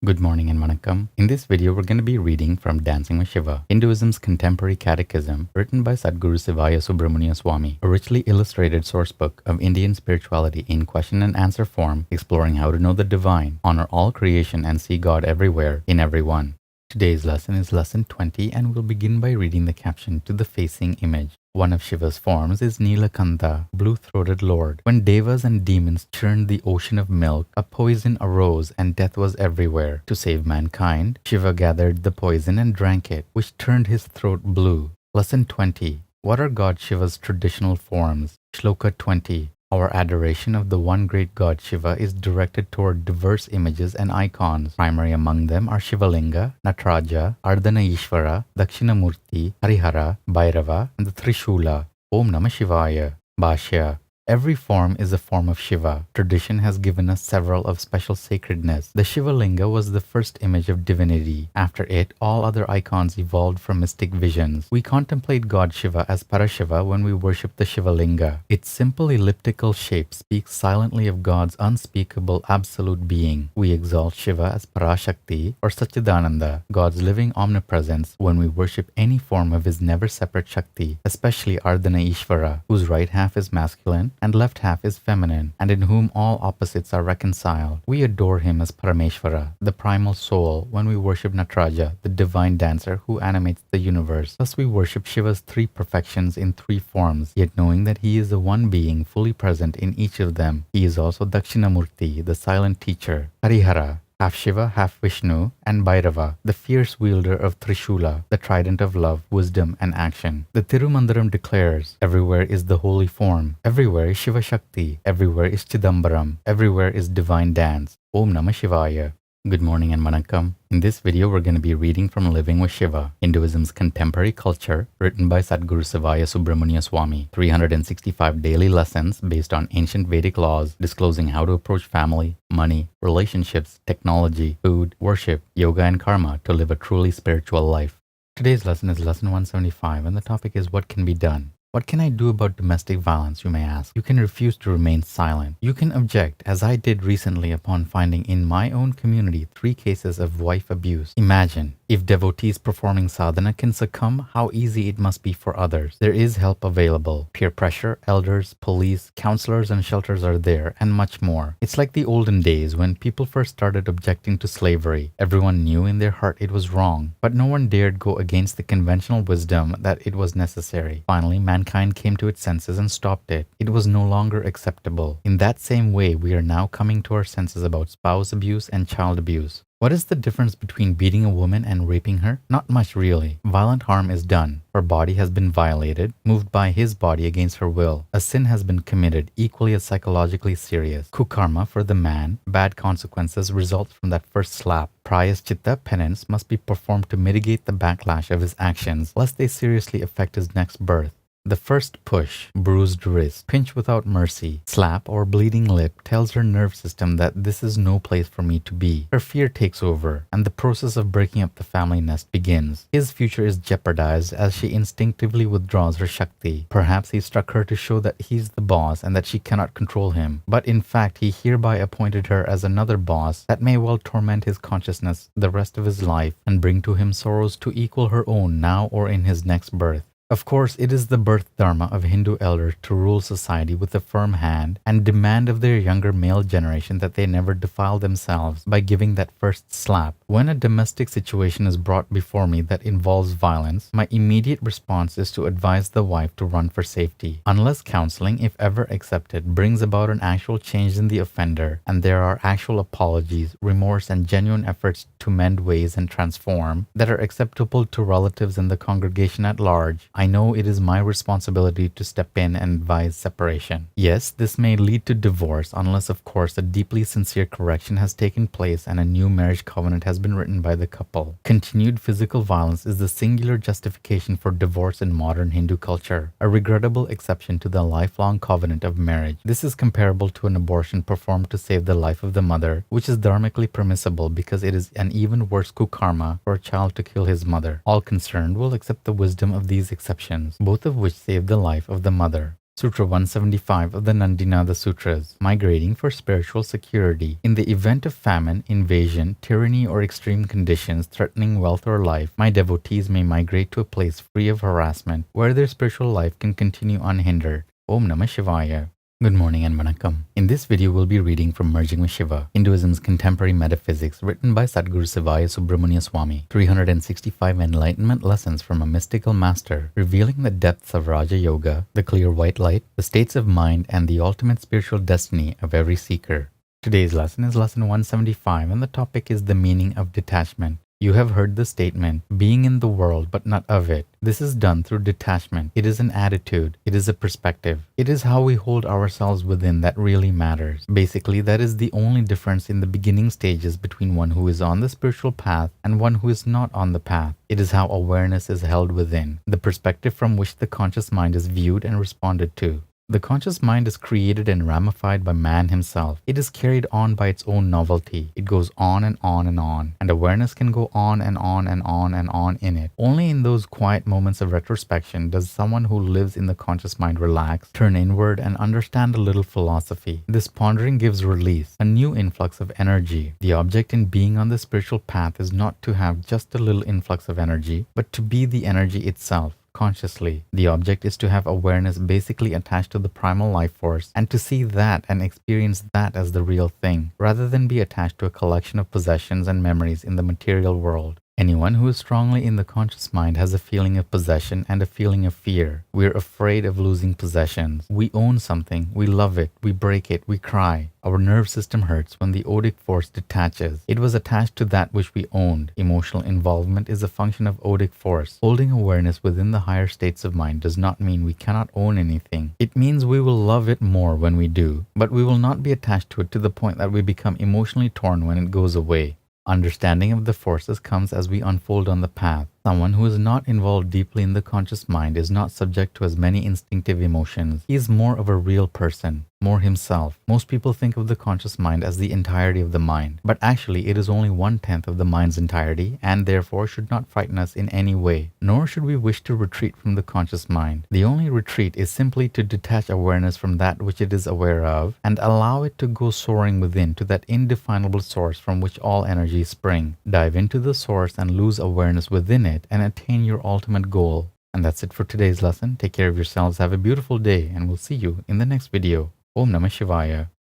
Good morning and vanakkam. In this video, we're going to be reading from Dancing with Shiva, Hinduism's contemporary catechism, written by Sadguru Sivaya Subramania Swami, a richly illustrated sourcebook of Indian spirituality in question and answer form, exploring how to know the divine, honor all creation, and see God everywhere, in everyone. Today's lesson is lesson 20, and we'll begin by reading the caption to the facing image. One of Shiva's forms is Nilakanta, blue-throated lord. When devas and demons churned the ocean of milk, a poison arose and death was everywhere. To save mankind, Shiva gathered the poison and drank it, which turned his throat blue. Lesson 20. What are God Shiva's traditional forms? Shloka 20. Our adoration of the one great God Shiva is directed toward diverse images and icons. Primary among them are Sivalinga, Nataraja, Ardhanarishvara, Dakshinamurti, Hari-Hara, Bhairava, and the trishula. Aum Namah Sivaya. Bhashya. Every form is a form of Shiva. Tradition has given us several of special sacredness. The Sivalinga was the first image of divinity. After it, all other icons evolved from mystic visions. We contemplate God Shiva as Parashiva when we worship the Sivalinga. Its simple elliptical shape speaks silently of God's unspeakable absolute being. We exalt Shiva as Parashakti or Satchidananda, God's living omnipresence, when we worship any form of his never-separate Shakti, especially Ardhanarishvara, whose right half is masculine and left half is feminine, and in whom all opposites are reconciled. We adore him as Parameshvara, the primal soul, when we worship Nataraja, the divine dancer who animates the universe. Thus we worship Shiva's three perfections in three forms, yet knowing that he is the one being fully present in each of them. He is also Dakshinamurti, the silent teacher, Hari-Hara, half Shiva, half Vishnu, and Bhairava, the fierce wielder of trishula, the trident of love, wisdom, and action. The Tirumandaram declares, everywhere is the holy form, everywhere is Shiva Shakti, everywhere is Chidambaram, everywhere is divine dance. Aum Namah Sivaya. Good morning and vanakkam. In this video, we're going to be reading from Living with Shiva, Hinduism's contemporary culture, written by Sadguru Sivaya Subramania Swami. 365 daily lessons based on ancient Vedic laws, disclosing how to approach family, money, relationships, technology, food, worship, yoga, and karma to live a truly spiritual life. Today's lesson is lesson 175, and the topic is what can be done. What can I do about domestic violence, you may ask? You can refuse to remain silent. You can object, as I did recently upon finding in my own community 3 cases of wife abuse. Imagine, if devotees performing sadhana can succumb, how easy it must be for others. There is help available. Peer pressure, elders, police, counselors, and shelters are there, and much more. It's like the olden days when people first started objecting to slavery. Everyone knew in their heart it was wrong, but no one dared go against the conventional wisdom that it was necessary. Finally, mankind came to its senses and stopped it. It was no longer acceptable. In that same way, we are now coming to our senses about spouse abuse and child abuse. What is the difference between beating a woman and raping her? Not much really. Violent harm is done. Her body has been violated, moved by his body against her will. A sin has been committed, equally as psychologically serious. Kukarma for the man, bad consequences result from that first slap. Prayaschitta, penance, must be performed to mitigate the backlash of his actions, lest they seriously affect his next birth. The first push, bruised wrist, pinch without mercy, slap, or bleeding lip tells her nerve system that this is no place for me to be. Her fear takes over, and the process of breaking up the family nest begins. His future is jeopardized as she instinctively withdraws her Shakti. Perhaps he struck her to show that he's the boss and that she cannot control him. But in fact, he hereby appointed her as another boss that may well torment his consciousness the rest of his life and bring to him sorrows to equal her own now or in his next birth. Of course, it is the birth dharma of Hindu elders to rule society with a firm hand and demand of their younger male generation that they never defile themselves by giving that first slap. When a domestic situation is brought before me that involves violence, my immediate response is to advise the wife to run for safety. Unless counseling, if ever accepted, brings about an actual change in the offender, and there are actual apologies, remorse, and genuine efforts to mend ways and transform that are acceptable to relatives and the congregation at large, I know it is my responsibility to step in and advise separation. Yes, this may lead to divorce unless, of course, a deeply sincere correction has taken place and a new marriage covenant has been written by the couple. Continued physical violence is the singular justification for divorce in modern Hindu culture, a regrettable exception to the lifelong covenant of marriage. This is comparable to an abortion performed to save the life of the mother, which is dharmically permissible because it is an even worse kukarma for a child to kill his mother. All concerned will accept the wisdom of these exceptions, both of which save the life of the mother. Sutra 175 of the Nandinada Sutras, migrating for spiritual security. In the event of famine, invasion, tyranny, or extreme conditions threatening wealth or life, my devotees may migrate to a place free of harassment, where their spiritual life can continue unhindered. Aum Namah Sivaya. Good morning and vanakkam. In this video, we'll be reading from Merging with Shiva, Hinduism's contemporary metaphysics, written by Sadguru Sivaya Subramania Swami. 365 enlightenment lessons from a mystical master, revealing the depths of Raja Yoga, the clear white light, the states of mind, and the ultimate spiritual destiny of every seeker. Today's lesson is lesson 175, and the topic is the meaning of detachment. You have heard the statement, being in the world but not of it. This is done through detachment. It is an attitude. It is a perspective. It is how we hold ourselves within that really matters. Basically, that is the only difference in the beginning stages between one who is on the spiritual path and one who is not on the path. It is how awareness is held within, the perspective from which the conscious mind is viewed and responded to. The conscious mind is created and ramified by man himself. It is carried on by its own novelty. It goes on and on and on, and awareness can go on and on and on and on in it. Only in those quiet moments of retrospection does someone who lives in the conscious mind relax, turn inward, and understand a little philosophy. This pondering gives release, a new influx of energy. The object in being on the spiritual path is not to have just a little influx of energy, but to be the energy itself. Consciously. The object is to have awareness basically attached to the primal life force and to see that and experience that as the real thing, rather than be attached to a collection of possessions and memories in the material world. Anyone who is strongly in the conscious mind has a feeling of possession and a feeling of fear. We're afraid of losing possessions. We own something, we love it, we break it, we cry. Our nerve system hurts when the odic force detaches. It was attached to that which we owned. Emotional involvement is a function of odic force. Holding awareness within the higher states of mind does not mean we cannot own anything. It means we will love it more when we do, but we will not be attached to it to the point that we become emotionally torn when it goes away. Understanding of the forces comes as we unfold on the path. Someone who is not involved deeply in the conscious mind is not subject to as many instinctive emotions. He is more of a real person, more himself. Most people think of the conscious mind as the entirety of the mind, but actually it is only 1/10 of the mind's entirety and therefore should not frighten us in any way. Nor should we wish to retreat from the conscious mind. The only retreat is simply to detach awareness from that which it is aware of and allow it to go soaring within to that indefinable source from which all energies spring. Dive into the source and lose awareness within it and attain your ultimate goal. And that's it for today's lesson. Take care of yourselves, have a beautiful day, and we'll see you in the next video. Om Namah Shivaya.